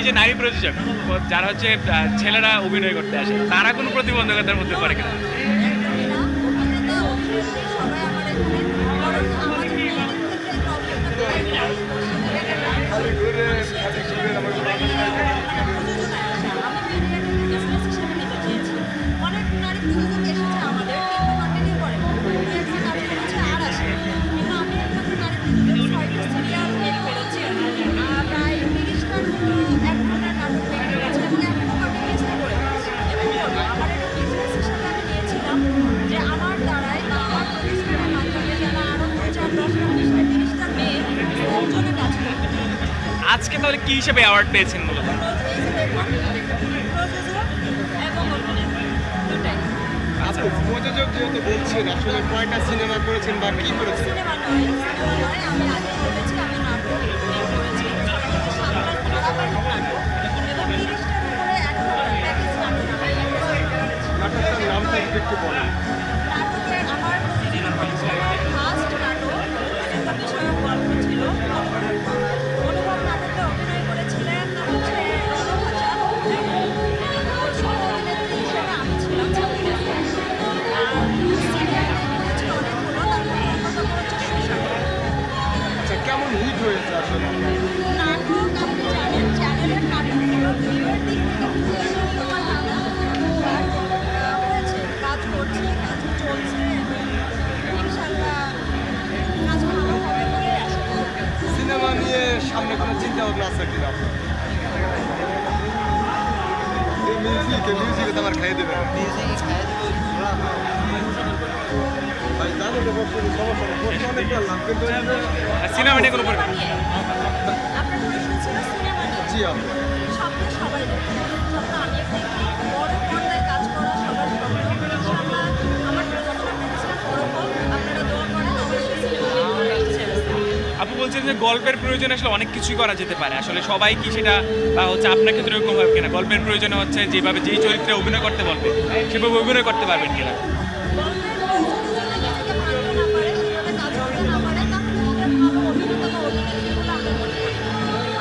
যে নারী প্রযোজক যারা হচ্ছে ছেলেরা অভিনয় করতে আসে, তারা কোনো প্রতিবন্ধকতার মধ্যে পড়ে কিনা? আজকে তাহলে কি হিসেবে অ্যাওয়ার্ড পেয়েছেন মূলত? আচ্ছা, প্রযোজক যেহেতু বলছেন, আসলে কয়টা সিনেমা করেছেন বা কি করেছেন? নাটকটার নামটা একটু বলেন। আচ্ছা, কেমন হিট হয়েছে আসলে? নাটক আপনি জানেন, চ্যানেলের নাটকগুলো ভিউয়ের দিক থেকে হয়েছে, কাজ করছে, কাজ চলছে এবং ইনশাল্লাহ কাজ ভালো হবে বলে আশা করি। সিনেমা নিয়ে সামনে কোনো চিন্তা ভাবনা আছে কিনা আপনার? মিউজিকে তো আমার খাইয়ে দেবে। ভাই জানো তো বলছি, সমস্যা নেই, প্রশ্ন অনেক করলাম, কিন্তু সিনেমা নিয়ে কোনো পরিমাণ আপনার প্রশ্ন ছিল সিনেমা নিয়ে। জি আপু, স্বপ্ন সবাই দেখে, স্বপ্ন আমিও দেখি, বড় পর্দায় কাজ করা সবার স্বপ্ন। ইনশাল্লাহ আমার প্রযোজনা প্রতিষ্ঠান বড় হোক, আপনারা দোয়া করেন, অবশ্যই সিনেমা মেক করে আসছে। আপু বলছেন যে গল্পের প্রয়োজনে আসলে অনেক কিছুই করা যেতে পারে, আসলে সবাই কি সেটা বা হচ্ছে আপনার ক্ষেত্রে এরকম হবে কিনা? গল্পের প্রয়োজনে হচ্ছে যেভাবে যেই চরিত্রে অভিনয় করতে বলবে সেভাবে অভিনয় করতে পারবেন কিনা? গল্পের প্রয়োজনে যদি নিজেকে ভাঙতে না পারে, সেভাবে কাজ করতে না পারে, তাহলে সেটা ভালো অভিনেতা বা অভিনেত্রী বলে আমরা মনে করি না।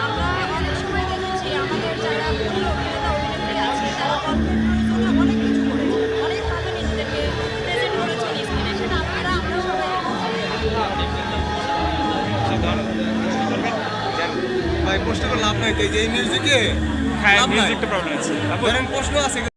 আমরা অনেক সময় দেখেছি আমাদের যারা ভুল অভিনেতা অভিনেত্রী আছে, তারা গল্পের প্রয়োজনে অনেক কিছু করেছে, অনেকভাবে নিজেদেরকে প্রেজেন্ট করেছে স্ক্রিনে, সেটা আমরা সবাই ভাই প্রশ্ন করলে আপনার এই মিউজিকে হ্যাঁ, মিউজিকটা প্রবলেম আছে। প্রশ্ন আছে।